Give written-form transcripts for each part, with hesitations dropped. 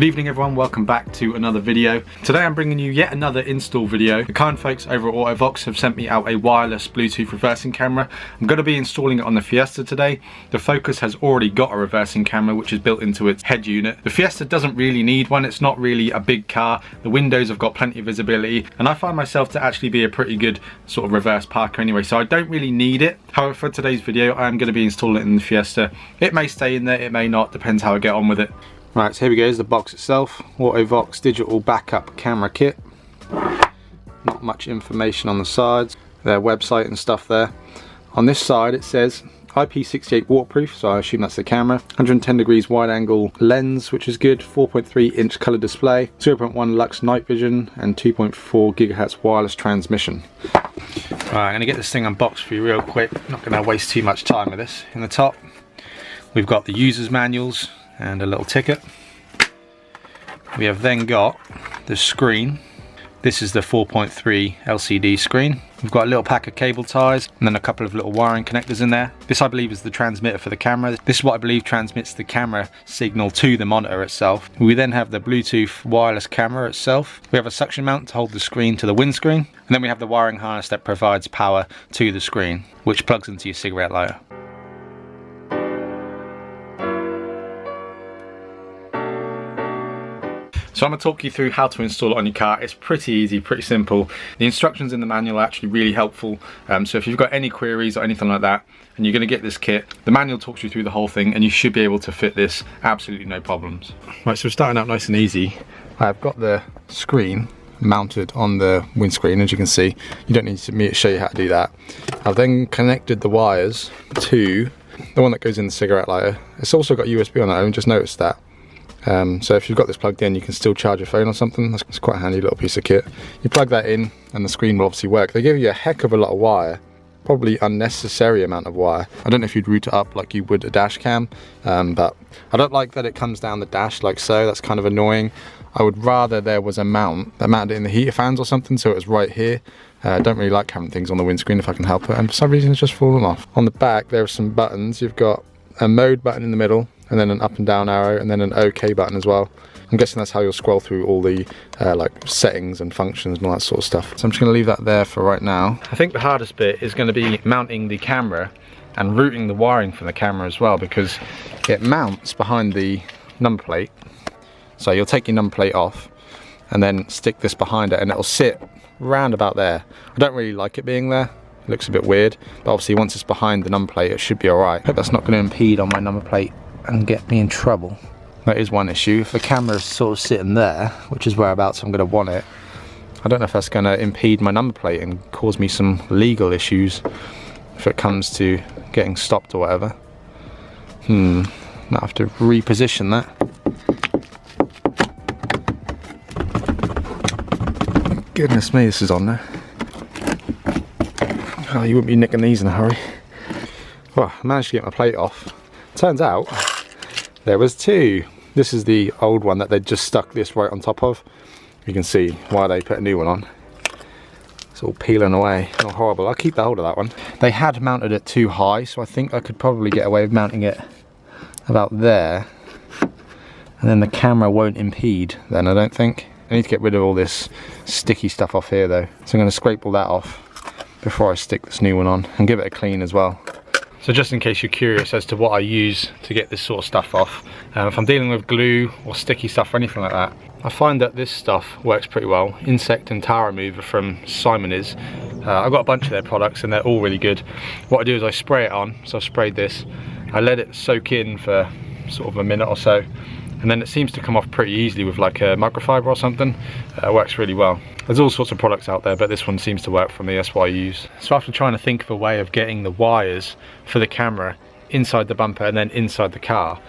Good evening everyone, welcome back to another video. Today I'm bringing you yet another install video. The kind folks over at AutoVox have sent me out a wireless Bluetooth reversing camera. I'm going to be installing it on the Fiesta today. The Focus has already got a reversing camera which is built into its head unit. The Fiesta doesn't really need one, it's not really a big car. The windows have got plenty of visibility and I find myself to actually be a pretty good sort of reverse parker anyway, so I don't really need it. However, for today's video I am going to be installing it in the Fiesta. It may stay in there, it may not, depends how I get on with it. Right, so here we go, is the box itself. AutoVox digital backup camera kit. Not much information on the sides. Their website and stuff there. On this side it says IP68 waterproof, so I assume that's the camera. 110 degrees wide angle lens, which is good. 4.3 inch color display. 0.1 lux night vision and 2.4 gigahertz wireless transmission. Right, I'm gonna get this thing unboxed for you real quick. Not gonna waste too much time with this. In the top, we've got the user's manuals and a little ticket. We have then got the screen. This is the 4.3 LCD screen. We've got a little pack of cable ties and then a couple of little wiring connectors in there. This I believe is the transmitter for the camera. This is what I believe transmits the camera signal to the monitor itself. We then have the Bluetooth wireless camera itself. We have a suction mount to hold the screen to the windscreen. And then we have the wiring harness that provides power to the screen, which plugs into your cigarette lighter. So I'm going to talk you through how to install it on your car. It's pretty easy, pretty simple. The instructions in the manual are actually really helpful. So if you've got any queries or anything like that, and you're going to get this kit, the manual talks you through the whole thing and you should be able to fit this absolutely no problems. Right, so we're starting out nice and easy. I've got the screen mounted on the windscreen, as you can see. You don't need me to show you how to do that. I've then connected the wires to the one that goes in the cigarette lighter. It's also got USB on it, I just noticed that. So if you've got this plugged in, you can still charge your phone or something. That's quite a handy little piece of kit. You plug that in and the screen will obviously work. They give you a heck of a lot of wire, probably unnecessary amount of wire. I don't know if you'd route it up like you would a dash cam, but I don't like that it comes down the dash like so. That's kind of annoying. I would rather there was a mount that mounted in the heater fans or something, so it was right here. I don't really like having things on the windscreen if I can help it, and for some reason it's just fallen off. On the back there are some buttons. You've got a mode button in the middle, and then an up and down arrow, and then an OK button as well. I'm guessing that's how you'll scroll through all the like settings and functions and all that sort of stuff. So I'm just going to leave that there for right now. I think the hardest bit is going to be mounting the camera and routing the wiring from the camera as well, because it mounts behind the number plate. So you'll take your number plate off and then stick this behind it and it'll sit round about there. I don't really like it being there. It looks a bit weird, but obviously once it's behind the number plate it should be alright. Hope that's not going to impede on my number plate and get me in trouble. That is one issue. If the camera is sort of sitting there, which is whereabouts I'm going to want it, I don't know if that's going to impede my number plate and cause me some legal issues if it comes to getting stopped or whatever. Might have to reposition that. Goodness me, this is on there. Oh, you wouldn't be nicking these in a hurry. Well, I managed to get my plate off. Turns out there was two. This is the old one that they just stuck this right on top of. You can see why they put a new one on. It's all peeling away. Not horrible. I'll keep the hold of that one. They had mounted it too high, so I think I could probably get away with mounting it about there. And then the camera won't impede then, I don't think. I need to get rid of all this sticky stuff off here though. So I'm going to scrape all that off before I stick this new one on and give it a clean as well. So just in case you're curious as to what I use to get this sort of stuff off, if I'm dealing with glue or sticky stuff or anything like that, I find that this stuff works pretty well. Insect and towel remover from Simon is. I've got a bunch of their products and they're all really good. What I do is I spray it on, so I've sprayed this, I let it soak in for sort of a minute or so, and then it seems to come off pretty easily with like a microfiber or something. It works really well. There's all sorts of products out there, but this one seems to work for me, that's what I use. So after trying to think of a way of getting the wires for the camera inside the bumper and then inside the car,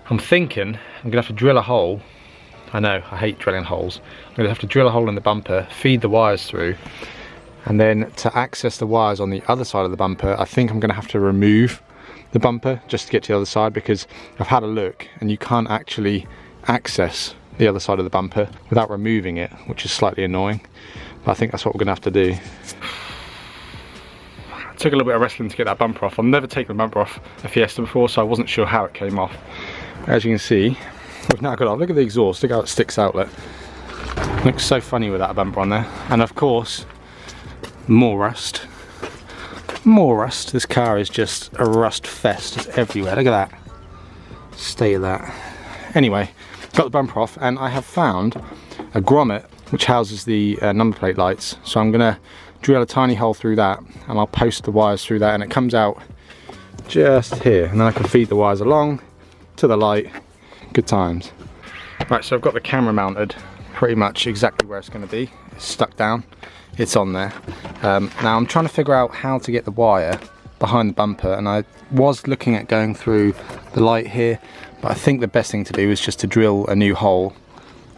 I'm thinking I'm gonna have to drill a hole. I know, I hate drilling holes. I'm gonna have to drill a hole in the bumper, feed the wires through, and then to access the wires on the other side of the bumper, I think I'm gonna have to remove the bumper just to get to the other side, because I've had a look and you can't actually access the other side of the bumper without removing it, which is slightly annoying, but I think that's what we're gonna have to do. It took a little bit of wrestling to get that bumper off. I've never taken the bumper off a Fiesta before, so I wasn't sure how it came off. As you can see, We've now got off. Look at the exhaust, look how it sticks out. Look. Looks so funny with that bumper on there. And of course, more rust. More rust. This car is just a rust fest. It's everywhere. Look at that. State of that. Anyway, got the bumper off, and I have found a grommet which houses the number plate lights. So I'm gonna drill a tiny hole through that, and I'll post the wires through that, and it comes out just here, and then I can feed the wires along to the light. Good times. Right, so I've got the camera mounted pretty much exactly where it's going to be. It's stuck down, it's on there. Now I'm trying to figure out how to get the wire behind the bumper, and I was looking at going through the light here, but I think the best thing to do is just to drill a new hole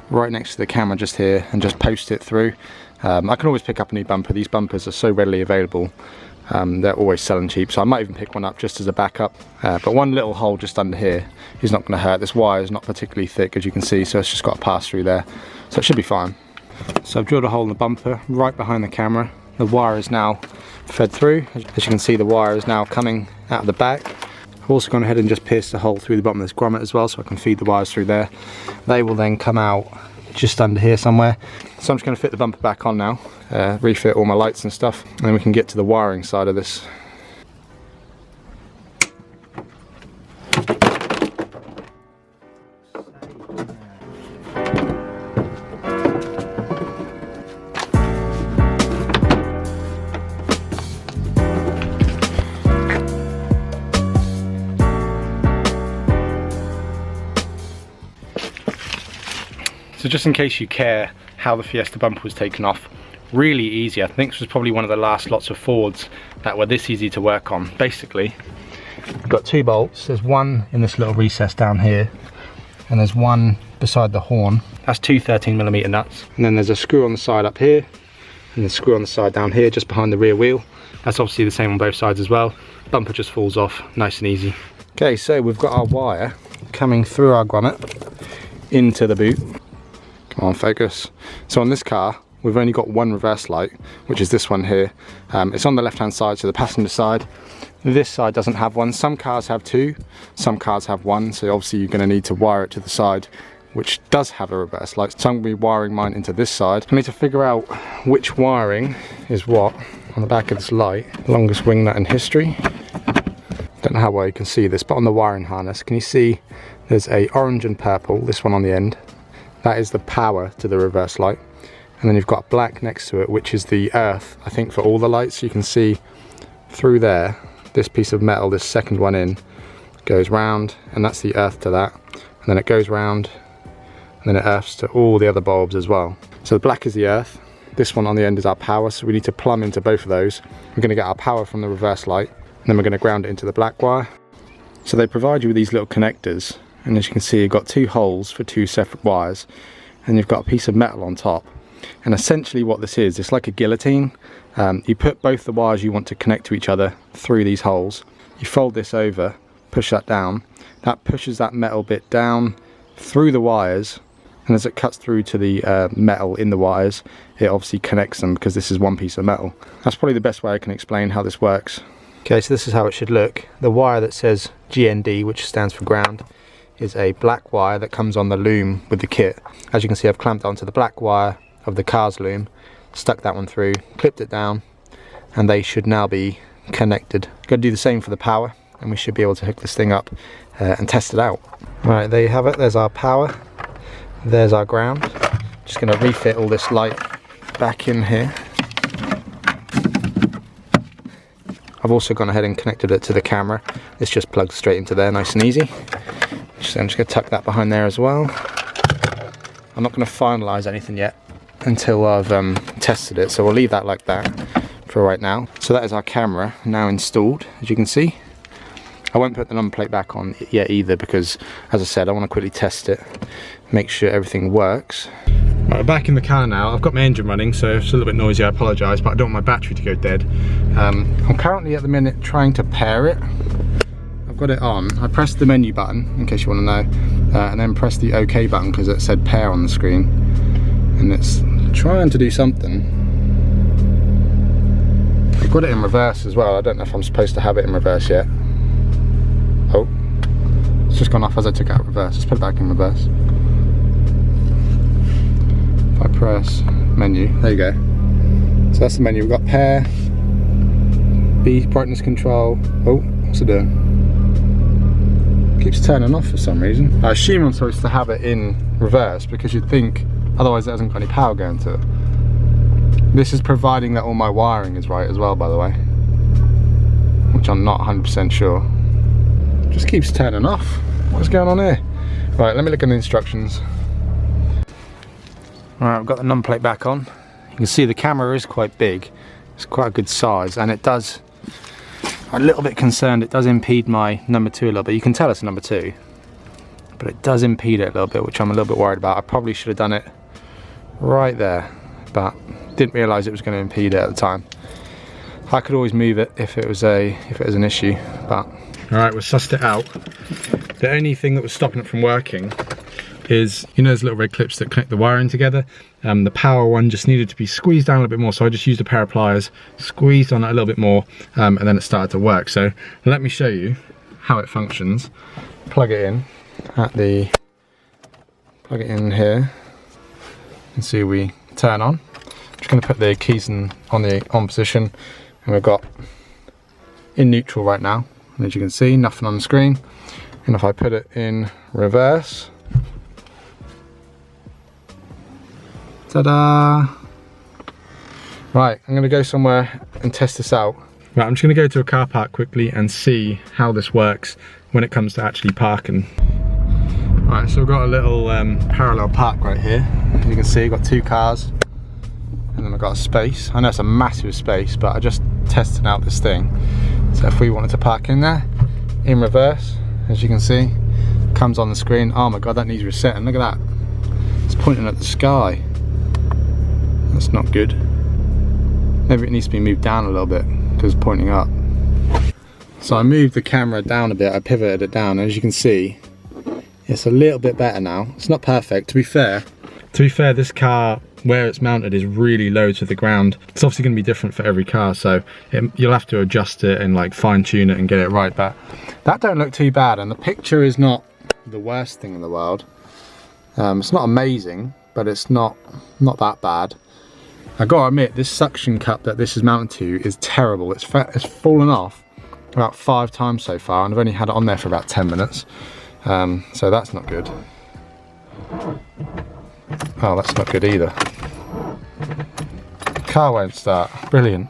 right next to the camera just here and just post it through. I can always pick up a new bumper. These bumpers are so readily available. They're always selling cheap, so I might even pick one up just as a backup. But one little hole just under here is not going to hurt. This wire is not particularly thick, as you can see, so it's just got to pass through there. So it should be fine. So I've drilled a hole in the bumper right behind the camera. The wire is now fed through. As you can see, the wire is now coming out of the back. I've also gone ahead and just pierced a hole through the bottom of this grommet as well, so I can feed the wires through there. They will then come out just under here somewhere. So I'm just going to fit the bumper back on now, refit all my lights and stuff, and then we can get to the wiring side of this. So just in case you care how the Fiesta bumper was taken off, really easy. I think this was probably one of the last lots of Fords that were this easy to work on. Basically, you've got two bolts. There's one in this little recess down here, and there's one beside the horn. That's two 13mm nuts. And then there's a screw on the side up here, and a screw on the side down here just behind the rear wheel. That's obviously the same on both sides as well. Bumper just falls off, nice and easy. Okay, so we've got our wire coming through our grommet into the boot. Come on, focus. So on this car, we've only got one reverse light, which is this one here. It's on the left-hand side, so the passenger side. This side doesn't have one. Some cars have two, some cars have one, so obviously you're going to need to wire it to the side, which does have a reverse light. So I'm going to be wiring mine into this side. I need to figure out which wiring is what on the back of this light. Longest wing nut in history. Don't know how well you can see this, but on the wiring harness, can you see there's a orange and purple, this one on the end. That is the power to the reverse light. And then you've got black next to it, which is the earth, I think, for all the lights. You can see through there, this piece of metal, this second one in, goes round, and that's the earth to that. And then it goes round, and then it earths to all the other bulbs as well. So the black is the earth. This one on the end is our power, so we need to plumb into both of those. We're going to get our power from the reverse light, and then we're going to ground it into the black wire. So they provide you with these little connectors. And as you can see, you've got two holes for two separate wires, and you've got a piece of metal on top. And essentially what this is, it's like a guillotine. You put both the wires you want to connect to each other through these holes. You fold this over, push that down. That pushes that metal bit down through the wires, and as it cuts through to the metal in the wires, it obviously connects them because this is one piece of metal. That's probably the best way I can explain how this works. Okay, so this is how it should look. The wire that says GND, which stands for ground, is a black wire that comes on the loom with the kit. As you can see, I've clamped onto the black wire of the car's loom, stuck that one through, clipped it down, and they should now be connected. Got to do the same for the power, and we should be able to hook this thing up and test it out. Right, there you have it. There's our power, there's our ground. Just going to refit all this light back in here. I've also gone ahead and connected it to the camera. This just plugs straight into there, nice and easy. I'm just going to tuck that behind there as well. I'm not going to finalise anything yet until I've tested it, so we'll leave that like that for right now. So that is our camera now installed, as you can see. I won't put the number plate back on yet either because, as I said, I want to quickly test it, make sure everything works. Right, we're back in the car now. I've got my engine running, so if it's a little bit noisy, I apologise, but I don't want my battery to go dead. I'm currently at the minute trying to pair it. Got it on. I pressed the menu button in case you want to know, and then pressed the OK button because it said pair on the screen, and it's trying to do something. I've got it in reverse as well. I don't know if I'm supposed to have it in reverse yet. Oh, just gone off as I took it out of reverse. Let's put it back in reverse. If I press menu, there you go. So that's the menu. We've got pair, B, brightness control. Oh, what's it doing? Keeps turning off for some reason. I assume I'm supposed to have it in reverse because you'd think otherwise it hasn't got any power going to it. This is providing that all my wiring is right as well, by the way, which I'm not 100% sure. Just keeps turning off. What's going on here? Right, let me look at the instructions. Alright, I've got the num plate back on. You can see the camera is quite big. It's quite a good size, and it does, I'm a little bit concerned, it does impede my number 2 a little bit. You can tell it's number 2, but it does impede it a little bit, which I'm a little bit worried about. I probably should have done it right there, but didn't realise it was going to impede it at the time. I could always move it if it was an issue, but alright, we've sussed it out. The only thing that was stopping it from working is, you know, those little red clips that connect the wiring together. The power one just needed to be squeezed down a little bit more, so I just used a pair of pliers, squeezed on it a little bit more, and then it started to work. So let me show you how it functions. Plug it in here, and see we turn on. I'm just going to put the keys on the on position, and we've got in neutral right now, and as you can see, nothing on the screen. And if I put it in reverse, ta-da! Right, I'm going to go somewhere and test this out. Right, I'm just going to go to a car park quickly and see how this works when it comes to actually parking. Right, so we've got a little parallel park right here. As you can see, I've got 2 cars, and then I've got a space. I know it's a massive space, but I just tested out this thing. So if we wanted to park in there, in reverse, as you can see, comes on the screen. Oh my god, that needs resetting. Look at that. It's pointing at the sky. That's not good. Maybe it needs to be moved down a little bit because it's pointing up. So I moved the camera down a bit, I pivoted it down, and as you can see, it's a little bit better now. It's not perfect, to be fair, this car, where it's mounted, is really low to the ground. It's obviously going to be different for every car, so you'll have to adjust it and like fine tune it and get it right, but that don't look too bad, and the picture is not the worst thing in the world. It's not amazing, but it's not that bad. I gotta admit, this suction cup that this is mounted to is terrible. It's fallen off about 5 times so far, and I've only had it on there for about 10 minutes. So that's not good. Oh, that's not good either. Car won't start. Brilliant.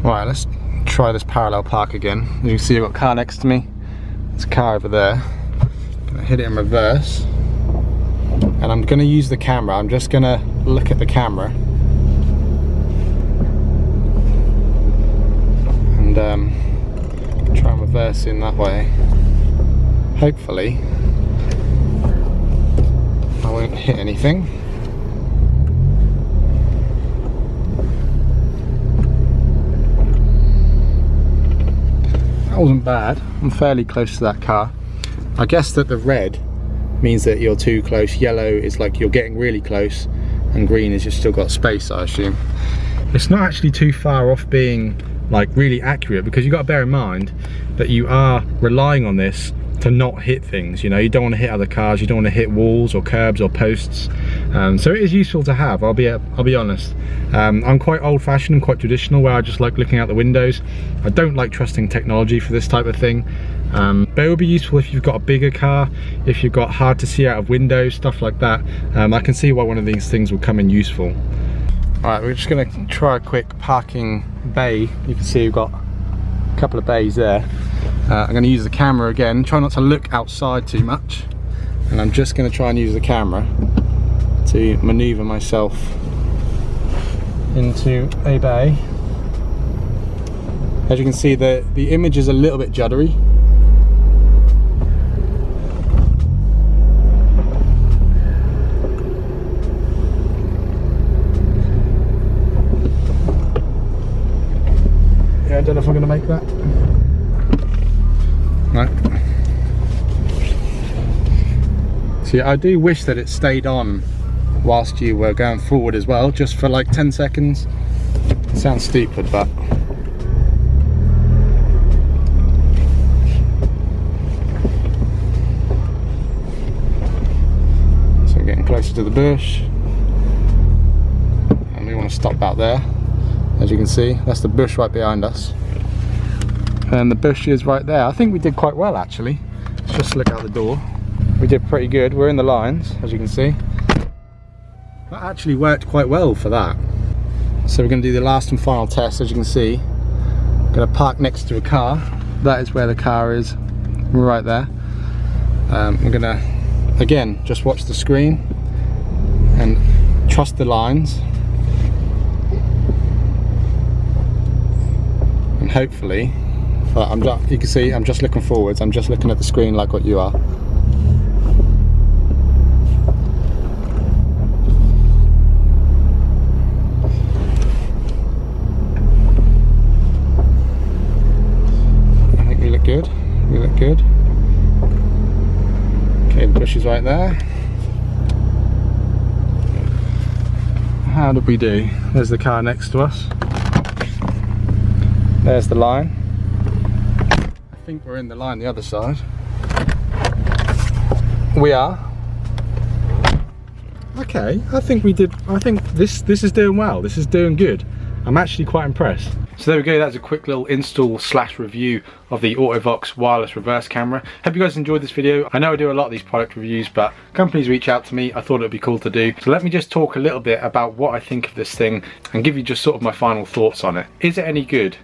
Right, let's try this parallel park again. As you can see, I've got a car next to me. There's a car over there. I'm gonna hit it in reverse, and I'm gonna use the camera. I'm just gonna look at the camera and try and reverse in that way. Hopefully, I won't hit anything. That wasn't bad. I'm fairly close to that car. I guess that the red means that you're too close, yellow is like you're getting really close, and green is you've still got space, I assume. It's not actually too far off being like really accurate, because you've got to bear in mind that you are relying on this to not hit things. You know, you don't want to hit other cars, you don't want to hit walls or curbs or posts. So it is useful to have, I'll be honest. I'm quite old-fashioned and quite traditional, where I just like looking out the windows. I don't like trusting technology for this type of thing. But it would be useful if you've got a bigger car, if you've got hard to see out of windows, stuff like that. I can see why one of these things will come in useful. Alright, we're just going to try a quick parking bay. You can see we've got a couple of bays there. I'm going to use the camera again, try not to look outside too much, and I'm just going to try and use the camera to maneuver myself into a bay. As you can see, the image is a little bit juddery. Yeah, I don't know if I'm going to make that. Right. See, I do wish that it stayed on whilst you were going forward as well, just for like 10 seconds. It sounds stupid, but so we're getting closer to the bush, and we want to stop about there. As you can see, that's the bush right behind us, and the bush is right there. I think we did quite well actually. Let's just look out the door. We did pretty good. We're in the lines, as you can see. That actually worked quite well for that. So we're going to do the last and final test. As you can see, I'm going to park next to a car. That is where the car is, right there. We're going to, again, just watch the screen and trust the lines. And hopefully, you can see I'm just looking forwards. I'm just looking at the screen like what you are. Good, we look good. Okay, the bush is right there. How did we do? There's the car next to us. There's the line. I think we're in the line the other side. We are. Okay, I think we did. I think this is doing well. This is doing good. I'm actually quite impressed. So there we go, that's a quick little install / review of the AutoVox wireless reverse camera. Hope you guys enjoyed this video. I know I do a lot of these product reviews, but companies reach out to me. I thought it would be cool to do. So let me just talk a little bit about what I think of this thing and give you just sort of my final thoughts on it. Is it any good?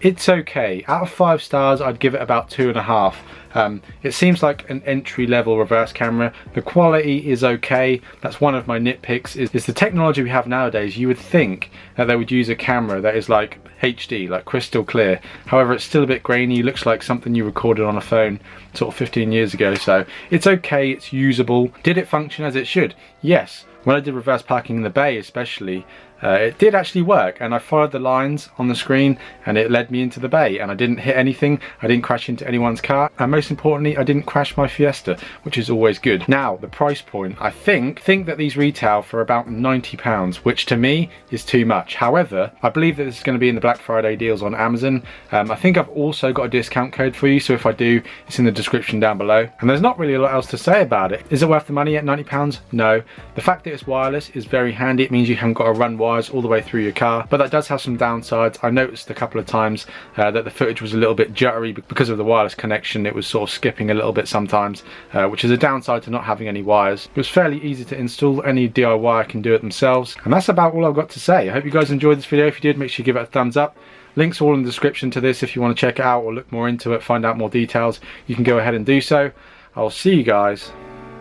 It's okay. Out of 5 stars, I'd give it about 2.5. It seems like an entry-level reverse camera. The quality is okay. That's one of my nitpicks. Is the technology we have nowadays. You would think that they would use a camera that is like HD, like crystal clear. However, it's still a bit grainy. Looks like something you recorded on a phone sort of 15 years ago. So it's okay. It's usable. Did it function as it should? Yes. When I did reverse parking in the bay especially, it did actually work, and I followed the lines on the screen and it led me into the bay, and I didn't hit anything, I didn't crash into anyone's car, and most importantly I didn't crash my Fiesta, which is always good. Now the price point, I think that these retail for about £90, which to me is too much. However, I believe that this is going to be in the Black Friday deals on Amazon. I think I've also got a discount code for you, so if I do, it's in the description down below. And there's not really a lot else to say about it. Is it worth the money at £90? No. The fact that it's wireless is very handy. It means you haven't got to run wires all the way through your car, but that does have some downsides. I noticed a couple of times that the footage was a little bit jittery because of the wireless connection. It was sort of skipping a little bit sometimes, which is a downside to not having any wires. It was fairly easy to install. Any DIY can do it themselves, and that's about all I've got to say. I hope you guys enjoyed this video. If you did, make sure you give it a thumbs up. Links are all in the description to this. If you want to check it out or look more into it, find out more details, you can go ahead and do so. I'll see you guys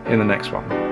in the next one.